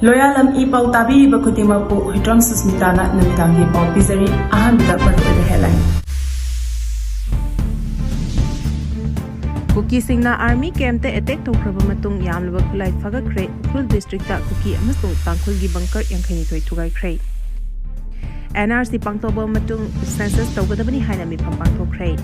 Loyalam E-PAO tabi bakutimapu hitram susmitana namitangi pau pizari ahan bida parwede headline. Kukisingna army camp te attack Toukhraba Matung yamlaba Khulai Fagatkhre Khul district ta Kuki amasung Tangkhulgi bunker yankhani thoi Thukhrai. NRC pangtoba Matung census tawgadabani haina mi pangthokre.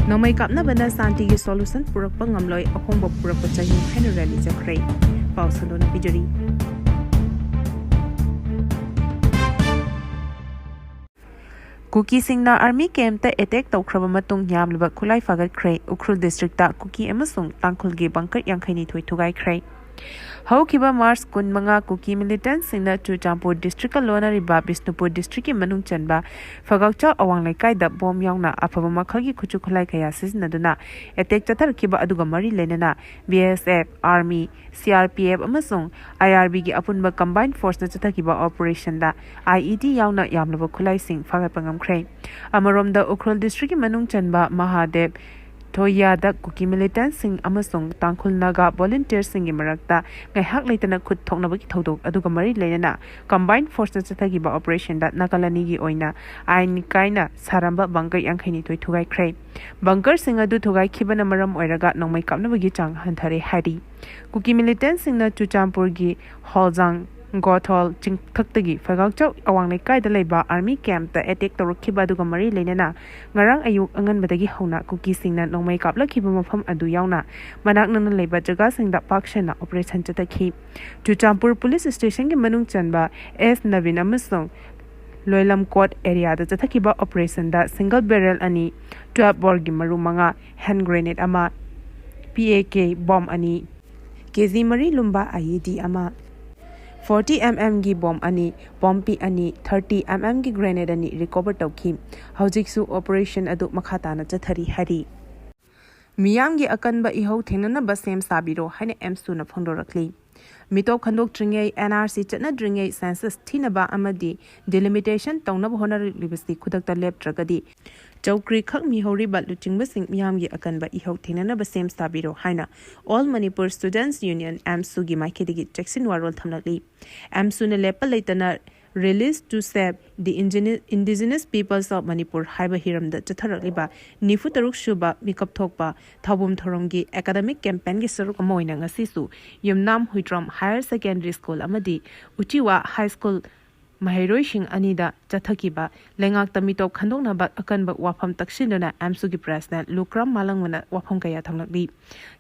Nomai kapna bana santi gi solution purakpa ngamloi akhongba purakpa chahi haina rally jakre. Pausandona pijari. Kukisingna army camp te attack Toukhraba Matung yamlaba Khulai Fagatkhre Ukhrul district ta Kuki amasung Tangkhulgi bunker yankhani thoi Thukhrai. Haukiba Mars kun manga Kuki militant singna Chuchampur district lona riba Bisnupur district ki manung chanba Fagatkhre awang laikai da bom yaungna afaba makhalgi khuchu khulai kaya siznaduna attack chathar kiba aduga mari lenana BSF army CRPF amasung IRB gi apunba combined force na chathakiba operation da IED yaungna yamlaba khulai sing fagatpangamkhre amaromda Ukhrul district ki manung chanba Mahadev Toya da Kuki militant sing amasung Tangkhulnaga volunteer singi marakta ngaihak leitana khut thoknabagi thodok aduga mari lenana combined force na chathagiba operation da nakalani gi oina ain kaina saramba bunker yankhani thoi Thukhrai bunker sing adu thugai khibana maram oiraga nongmai kapnabagi chang hanthare hari Kuki militant singna Chuchampur gi Holjang Gothol Chingthaktagi Fagatkhre awang laikai da leiba army camp ta attack torokhiba duga mari leinana ngarang ayuk anganbadagi hauna Kukisingna nongmai kaplakhiba mafam adu yauna manak nana leiba jaga singda pakshana operation chatakhi Chuchampur police station gi manung chanba S Navin amasung Loilam court area da chathakiba operation da single barrel ani 12 bor gi maru manga hand grenade ama PAK bomb ani KZ mari lumba IED ama 40mm gi bomb ani pompi ani 30mm gi grenade ani recover tawki hojiksu operation adu makhata na chathari hari miyam gi akanba ihau thenana ba sem sabiro haine M2 na phondorakli mitop khandok tringai NRC chatna dringai census thinaba amadi delimitation tawnab honar libasti khudakta lab tragadi Chowkri khak mi hori bat luchingba sing miyam gi akanba ihau thenana ba sem sabiro haina All Manipur Students Union AMSU gi maikidigi Jackson warol thamlakli AMSU ne lepal leitana release to save the indigenous peoples of Manipur haiba hiramda chatharakliba nifu taruk shuba mikap thokpa thabum thoromgi academic campaign gi saruk amoina ngasi su yumnam huitram higher secondary school amadi uchiwa high school Mahairoi Singh Anida Chathakiba Lengak Tamitop Khandokna Bat Akanba Wafam Takshindana Amsugi President Lukram Malangmana Wafam Kaya Thamlakli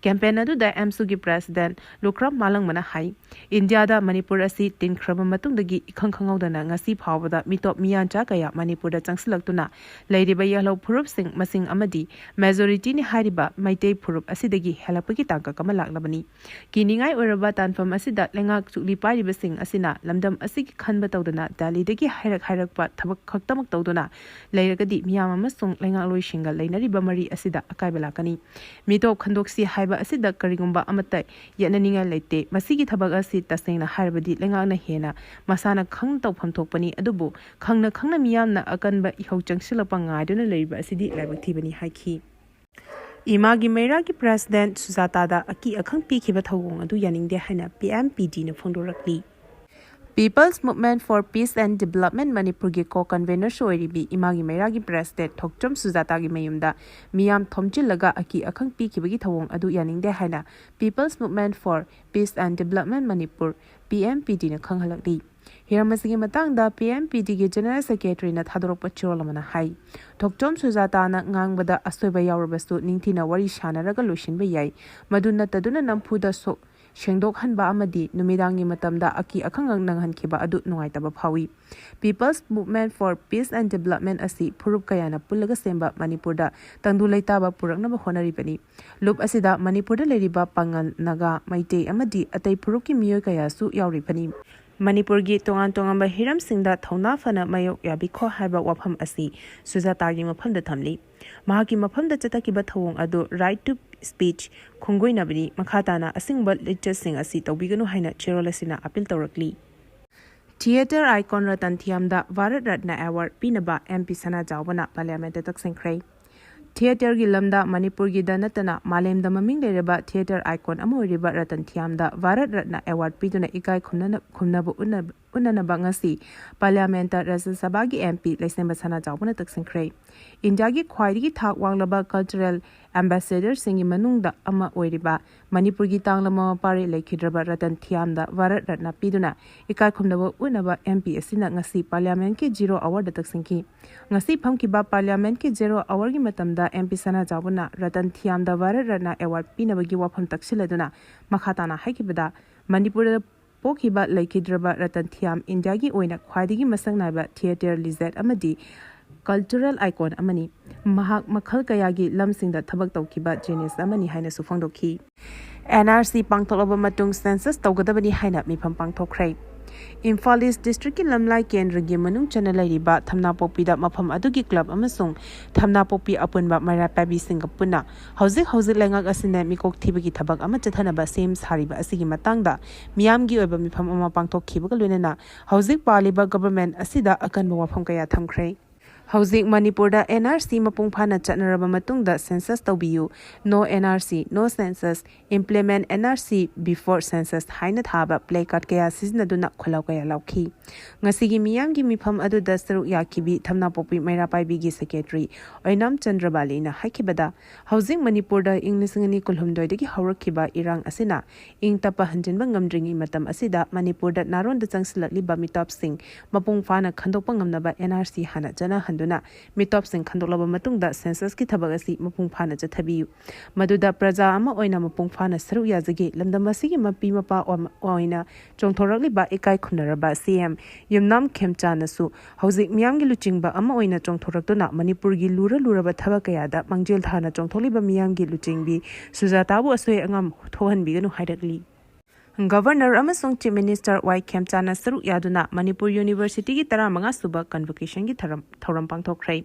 Campaign adu da Amsugi President Lukram Malangmana Hai India da Manipur asi Toukhraba matungdagi ikhang khangaudana ngasi phawbada mitop miyancha kaya Manipur da changsilaktuna leiriba yalo phurup sing masing amadi majority ni hariba maitei phurup asidagi helapagi tangka kama laklabani kiningai oraba tanfam asida lengak chukli pariba sing asina lamdam asigi khanba tawdana Dalidagi hairak pa thabak khaktamak tawduna leiragadi miyam amasung lengak loishinga leinariba mari asida akaibelakani mitop khandoksi haiba asida karigumba amatai yananinga leite masigi thabak asi tasengna harbadi lengakna hena masana khang tawpham thokpani adubu khangna miyamna akanba ihau changsilapa ngaiduna leiba asidi laibak thibani haiki Imagi Meira ki president Sujata da aki akhang pikhiba thawong adu yaningde haina PMPD na phondorakli People's Movement for Peace and Development Manipur gi co-convener Shoiribi Imagi Meira gi president Thokchom Sujata gi mayumda miyam thomchilaga aki akhang pikibagi thawong adu yaningde haina People's Movement for Peace and Development Manipur PMPD na khanghalakli Hiramasi gi matangda PMPD gi General Secretary na thadorokpa chirolamana hai Thokchom Sujata na ngangbada asoiba yawrabasu ningthina wari shanaraga loishinba yai maduna taduna namphuda so Shengdok Hanba Amadi, Numidangi Matamda Aki Akangang Nanghankiba Adu Nuaitaba Pawi. People's Movement for Peace and Development Asi, Purup Kayana Pulaga Semba, Manipurda, Tangdulaitaba Puraknaba Honaribani. Lup Asida, Manipurda Leriba Pangan Naga, Maite Amadi, Atay Puruki Mio Kayasu Yauripani. Manipur gi tongan Hiram Singda Thona Fana Mayok Yabiko Haiba Wapam Asi, Sujatagi Mapam the Tamli. Mahaki Mapam the Chatakiba Thawong Adu, right to speech, Kongoi Nabini, Makatana, a single lecture sing asi Tobigano Haina, Cherolesina, Apil Torakli. Theatre icon Ratan Thiamda, Varat Ratna Award, Pinaba, MP Sana Jawana, Parliament Taxing Cray. Theater gi lamda Manipur gi danatana malem da maming lereba theater icon ama oriba Ratan Thiam da Bharat Ratna Award piduna ikai khumnabu unana bangasi Parliament Rajya Sabha gi MP Laisem Basana Jawbana taksingkhre India gi khwaidigi thak wanglaba cultural ambassador singi manungda ama oriba Manipur gi tanglama pare lekhidraba Ratan Thiam da Bharat Ratna piduna ikai khumnabu unaba MP asina ngasi Parliament ki 0 award taksingki ngasi phamkiba Parliament ki 0 award gi matamda MP Sana Jawbana Ratan Thiam da Bharat Ratna Award pinabagi wafam taksiladuna makhatana haikibada Manipur Pokiba Laikidraba Ratan Thiam India gi oina khwaidigi masangnaiba theater lizard amadi cultural icon amani mahak makhal kayagi lamsingda thabak tawkiba genius amani haina sufangdokhi NRC pangtholoba matung census tawgadabani haina mifam pangthokkhre Imphal East District ki lamlai kendra gi manung chana lairiba thamna popi da mafam adugi club amasung thamna popi apunba mara pabi singapuna hauzik lengak asine mikok thibagi thabak ama chathanaba sem sariba asigi matangda miyam gi oiba mifam ama pangthok khibaga loinena hauzik paliba government asida akanba wafam kaya thamkhre Hauzik Manipur da NRC mapung phana chatnaraba matungda census tawbiyu no NRC no census implement NRC before census haina thaba placard kaya siznaduna kholaw kaya laukhi ngasigi miyamgi mifam aduda saru yakibi thamna popi maira paibi gi secretary oinam chandrabali na hakibada Hauzik Manipur da inglisingani kulhumdoi dagi hawrakhiba irang asina ing tapa hanjinba ngamdringi matam asida Manipur da naron da changsilakli ba mitop sing mapung phana khandokpa ngamnaba NRC hana jana duna mitop sing khandolaba matungda census ki thabak asi mapung phana chathabiyu maduda praja ama oina mapung phana saru yazagi lamdam asigi mapi mapa oina chongthorakli ba ikai khunaraba CM yumnam khemchana su hauzik miyam gi luchingba ama oina chongthoraktuna Manipur gi luraba thabak kayada mangjel thana chongtholiba miyam gi luchingbi sujatabu asoi angam thohanbi ganu haidakli Governor amasung Chief Minister Y Khemchana Saru Yaduna Manipur University gi 15 suba convocation gi thoram pangthokkhre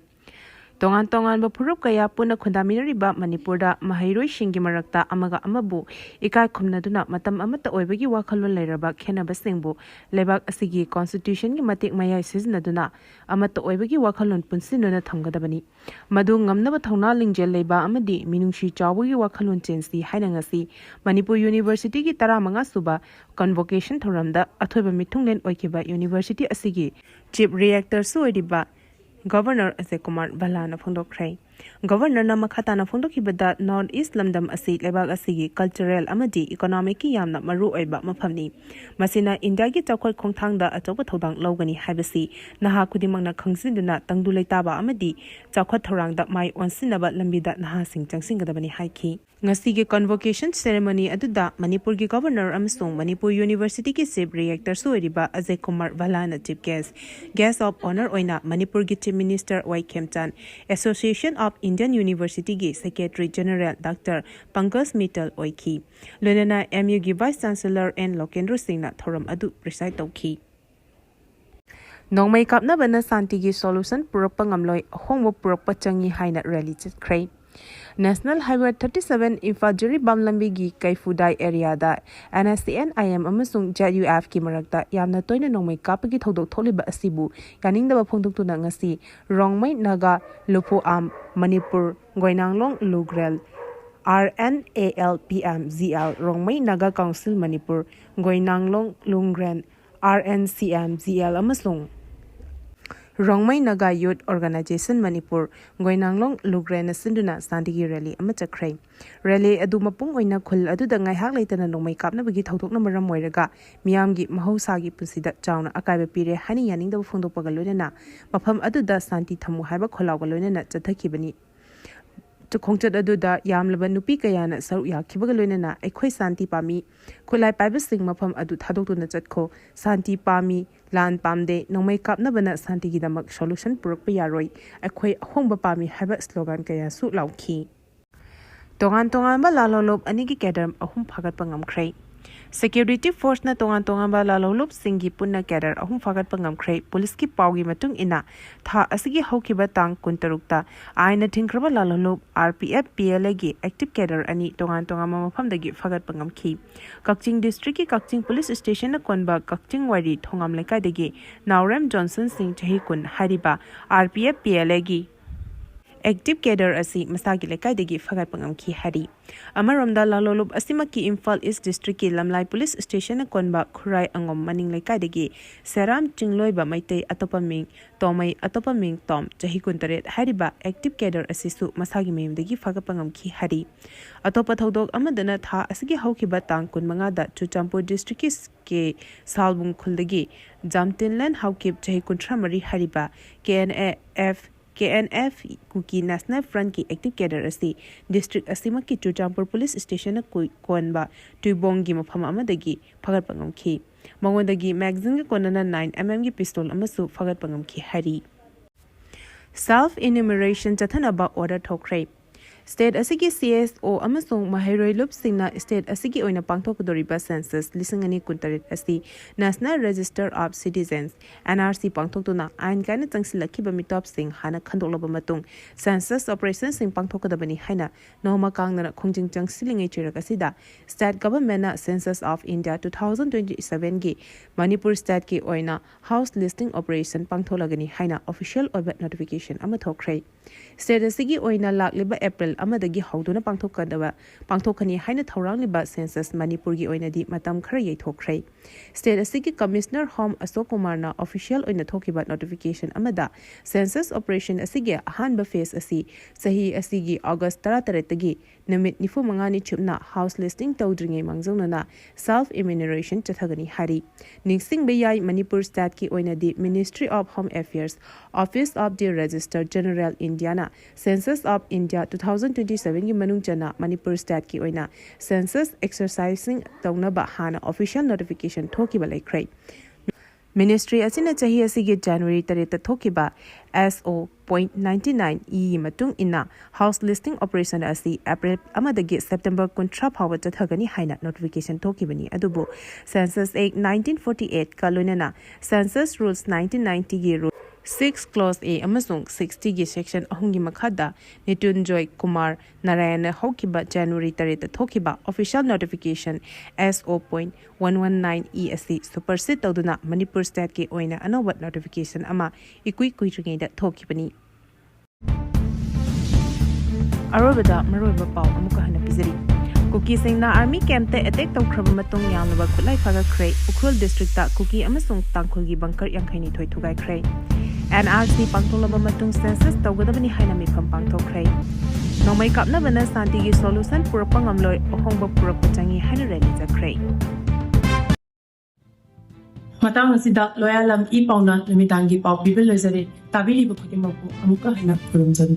Tongan ba phurup kaya puna khundaminariba Manipur da mahairoi shingi marakta amaga amabu ikai khumnaduna matam amata oibagi wakhalon leiraba khenaba singbu lebak asigi constitution gi matik mayai siznaduna amata oibagi wakhalon punsinona thamgadabani madu ngamnaba thongna lingjel leiba amadi minungshi chawgi wakhalon chensi haina ngasi Manipur University gi 15 suba convocation thoramda athoiba mithunglen oikiba university asigi chief reactor su oidiba Governor Ajay Kumar Balana Phongdokkhre Governor na makhatana phongdokhibada North East Lamdam asi lebak asigi cultural amadi economic ki yamna maru oiba maphamni masina India gi chakhoi khongthangda achoba thodang logani haibasi naha khudimangna khangsinduna tangdu leitaba amadi chakhot thorangda mai onsinaba lambida naha sing changsinggadabani haiki ngasigi convocation ceremony aduda Manipur gi governor amsung Manipur University ki chief reactor suoriba Ajay Kumar Balana chief guest of honor oina Manipur gi chief minister Y Khemchan Association of Indian University gi Secretary General Dr. Pankaj Mittal oiki Lunana MU gi Vice Chancellor N Lokendra Singh na thoram adu preside tawki Nongmai kapna bana santi gi solution purakpa ngamloi hongbo purakpa changi haina rally chakhrei National Highway 37 Infajuri Bamlambi gi Kaifudai area da NSCN IM amasung JUF ki marakta yamna toina nongmai kapagi thodok tholiba asibu yaningda phongdoktuna ngasi Rongmai Naga Lupu Am Manipur Goinanglong Lugrel RNALPMZL Rongmai Naga Council Manipur Goinanglong Lungren RNCMZL amasung Rongmai Naga Youth Organization Manipur Goinanglong Lugren Sinduna Sandigi Rally Amachakre Rally adu mapung oina khul adu da ngai hak leitana nongmai kapna bagi thauthokna maram moiraga miyamgi mahosagi pusida chauna akaiba pire hani yaningda phongdokpaga loinena mafam adu da santi thamu haiba kholaga loinena chathakibani khongchat adu da yamlaba nupi kayana saru yakhibaga loinena aikhoi santi pami khulai paiba sing mafam adu thadoktuna chatko santi pami lan pamde nongmai kapna bana santi gi damak solution purakpa yaroi aikhoi hongba pami haiba slogan kaya su laukhi tongan ba lalolop anigi cadre ahum phagat pangamkhrai Security Force na tongan ba lalolop singi punna cadre ahum phagat pangamkhrai police ki pawgi matung ina tha asigi haukiba tang kuntarukta aina thingkraba lalolop RPF PLA gi active cadre ani tongan mafamdagi phagat pangamkhi Kakching district ki Kakching police station na konba Kakching wari thongam lekai dagi Nauram Johnson Singh chahi kun hariba RPF PLA gi active cadre asi masagi lekai degi fagat pangamki hari amaromda lalolup asimaki Imphal East District ki Lamlai Police Station na konba Khulai angom maning lekai degi seram chingloi ba maitei atopaming tomai atopaming tom chahi kuntaret hariba active cadre asi su masagi mem degi fagat pangamki hari atopa thodok amadana tha asigi haukiba tang kun manga da Chuchampur District ke Salbung Khuldagi Jamtinland haukip chahi kuntra mari hariba KNF Kuki National Front ki active cadre asi district asima ki Chuchampur Police Station na konba tuibong gi mafam amadagi fagat pangamki mangondagi magazine ki konana 9mm ki pistol amasu fagat pangamki hari self enumeration chathanaba order Toukhraba State asigi CSO amasung mahairoi lupsingna state asigi oina pangthokdoriba census lisingani kuntarit asi National Register of Citizens NRC pangthokduna ain kana changsilakiba mitop sing hana khandokloba matung census operations sing pangthokadabani haina noma kangna khongjing changsilingai chirakasida state government na Census of India 2027 gi Manipur state ki oina house listing operation pangtholagani haina official oiba notification ama thokhrei state asigi oina lakliba April amadagi hauduna pangthokani haina thaurangliba census Manipur gi oinadi matam khara yaithokhrei state asigi commissioner home Ashok Kumar na official oina thokiba notification amada census operation asigi ahanba phase asi sahi asigi August 13 tagi namit 95 ni chupna house listing tawdringai mangjona self enumeration chathagani hari ningsing bayai Manipur state ki oinadi Ministry of Home Affairs Office of the Registrar General Indiana Census of India 2027 gi manung chana Manipur state ki oina census exercising tawnaba hana official notification thokiba laikhrei Ministry asina chahi asigi January 3 thokiba SO.99 e matung ina house listing operation asi April amadagi September kuntra phawa chathagani haina notification thokibani adubu Census Act 1948 kalunana Census Rules 1990 gi rule 6 clause A amasung 60 gi section ahungi makhada Nitunjoy Kumar Narayana hokiba January 3 thokiba official notification SO.119 e asi supersede tawduna Manipur state ki oina anoba notification ama ikui kuitringei da thokibani arobada maroiba paw amuka hana pizari Kukisingna army camp te attack Toukhraba matung yamlaba Khulai Fagatkhre Ukhrul district ta Kuki amasung Tangkhulgi bunker yangkhaini thoi thugai khre NRC pangtolaba matung census tawgadabani haina mifam pangthokhrei nomai kapna bana santi gi solution purapangamloi ohongba purapachangi haina rally jakhrei Matang asida loyalam E-PAO na namitangi pau bibil lezari tabili bukutimapu amuka hina kurumjari